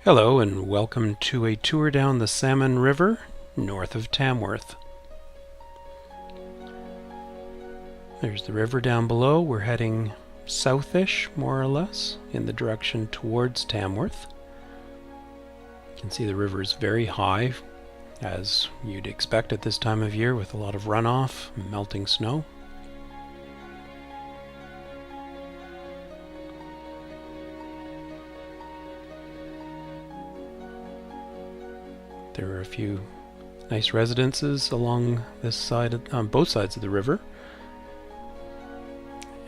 Hello and welcome to a tour down the Salmon River north of Tamworth. There's the river down below. We're heading southish, more or less, in the direction towards Tamworth. You can see the river is very high, as you'd expect at this time of year, with a lot of runoff and melting snow. There are a few nice residences along this side, on both sides of the river,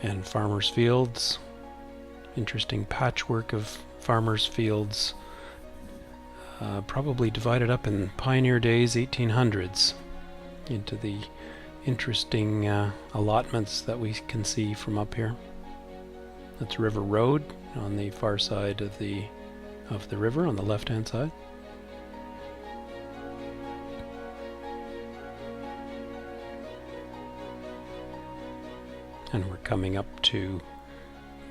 and farmers' fields. Interesting patchwork of farmers' fields, probably divided up in pioneer days, 1800s, into the interesting allotments that we can see from up here. That's River Road on the far side of the river, on the left-hand side. And we're coming up to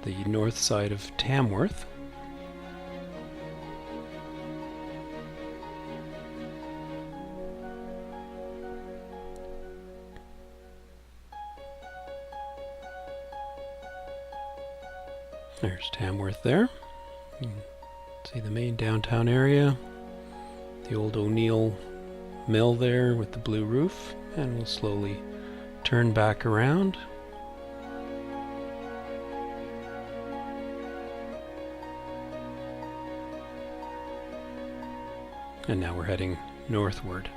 the north side of Tamworth. There's Tamworth there. You can see the main downtown area, the old O'Neill mill there with the blue roof, and we'll slowly turn back around. And now we're heading northward.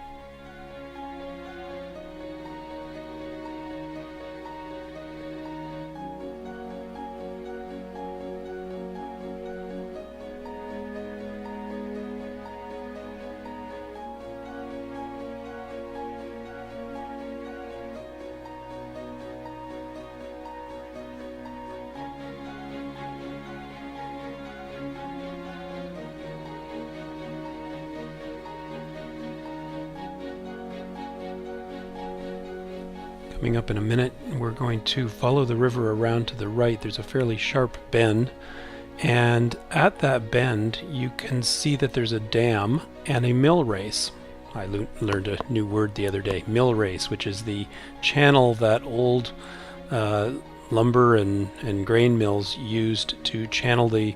Coming up in a minute, we're going to follow the river around to the right. There's a fairly sharp bend, and at that bend you can see that there's a dam and a mill race. I learned a new word the other day, mill race, which is the channel that old lumber and grain mills used to channel the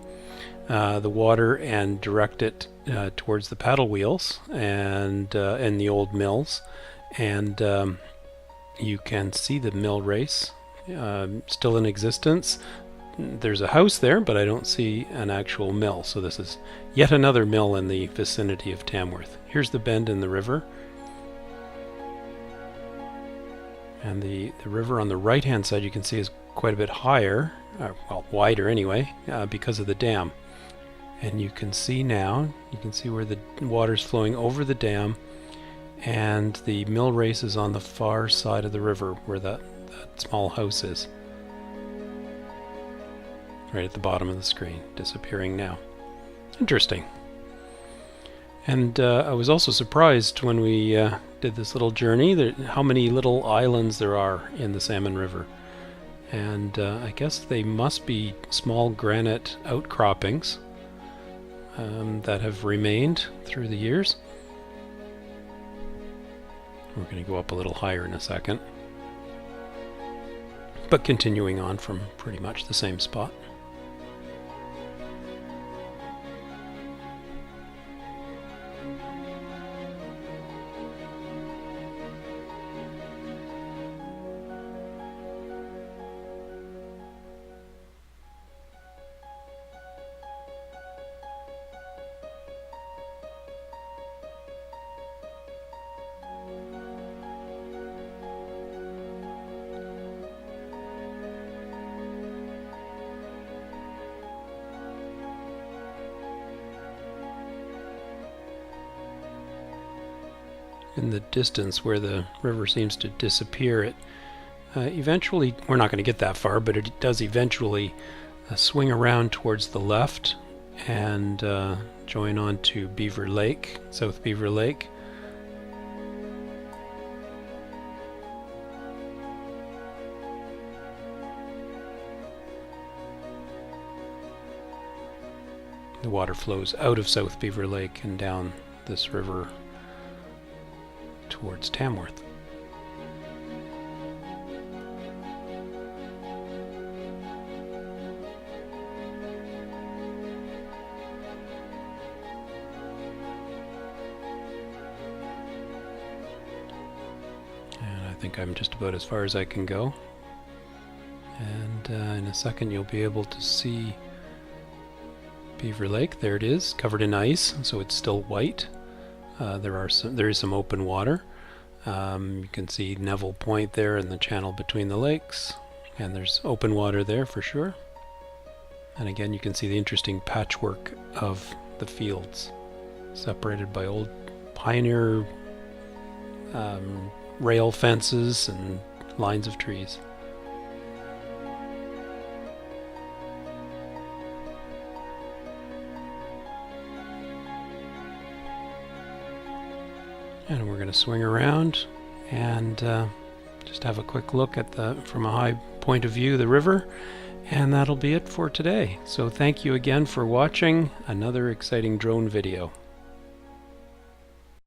water and direct it towards the paddle wheels and the old mills. And you can see the mill race still in existence. There's a house there, but I don't see an actual mill. So this is yet another mill in the vicinity of Tamworth. Here's the bend in the river. And the river on the right-hand side you can see is quite a bit higher, well, wider anyway, because of the dam. And you can see now, you can see where the water's flowing over the dam, and the mill race is on the far side of the river where that small house is. Right at the bottom of the screen, disappearing now. Interesting. And I was also surprised when we did this little journey how many little islands there are in the Salmon River. And I guess they must be small granite outcroppings that have remained through the years. We're going to go up a little higher in a second, but continuing on from pretty much the same spot. In the distance where the river seems to disappear, it eventually, we're not going to get that far, but it does eventually swing around towards the left and join on to Beaver Lake, South Beaver Lake. The water flows out of South Beaver Lake and down this river towards Tamworth. And I think I'm just about as far as I can go. And in a second you'll be able to see Beaver Lake. There it is, covered in ice, so it's still white. There is some open water. You can see Neville Point there in the channel between the lakes, and there's open water there for sure. And again, you can see the interesting patchwork of the fields, separated by old pioneer rail fences and lines of trees. And we're going to swing around and just have a quick look at from a high point of view, the river. And that'll be it for today. So thank you again for watching another exciting drone video.